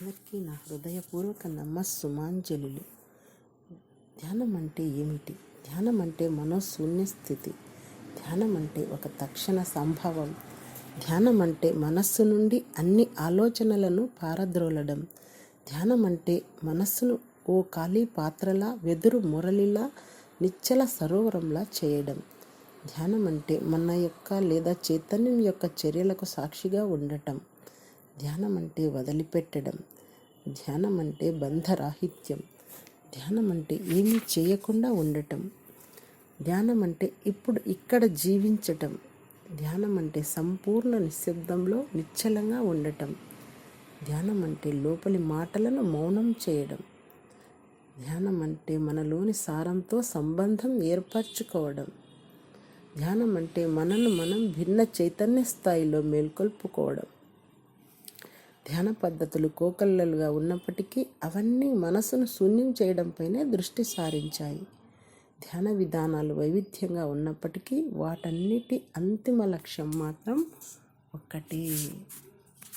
అందరికీ నా హృదయపూర్వక నమస్సుమాంజలులు. ధ్యానం అంటే ఏమిటి? ధ్యానం అంటే మనోశూన్య స్థితి. ధ్యానం అంటే ఒక తక్షణ సంభవం. ధ్యానం అంటే మనస్సు నుండి అన్ని ఆలోచనలను పారద్రోలడం. ధ్యానం అంటే మనస్సును ఓ ఖాళీ పాత్రలా, వెదురు మురళిలా, నిశ్చల సరోవరంలా చేయడం. ధ్యానం అంటే మన యొక్క లేదా చైతన్యం యొక్క చర్యలకు సాక్షిగా ఉండటం. ధ్యానం అంటే వదిలిపెట్టడం. ధ్యానం అంటే బంధరాహిత్యం. ధ్యానం అంటే ఏమీ చేయకుండా ఉండటం. ధ్యానం అంటే ఇప్పుడు ఇక్కడ జీవించటం. ధ్యానం అంటే సంపూర్ణ నిశ్శబ్దంలో నిశ్చలంగా ఉండటం. ధ్యానం అంటే లోపలి మాటలను మౌనం చేయడం. ధ్యానం అంటే మనలోని సారంతో సంబంధం ఏర్పరచుకోవడం. ధ్యానం అంటే మనను మనం భిన్న చైతన్య స్థాయిలో మేల్కొల్పుకోవడం. ధ్యాన పద్ధతులు కోకొల్లలుగా ఉన్నప్పటికీ అవన్నీ మనసును శూన్యం చేయడంపైనే దృష్టి సారించాయి. ధ్యాన విధానాలు వైవిధ్యంగా ఉన్నప్పటికీ వాటన్నిటి అంతిమ లక్ష్యం మాత్రం ఒక్కటే.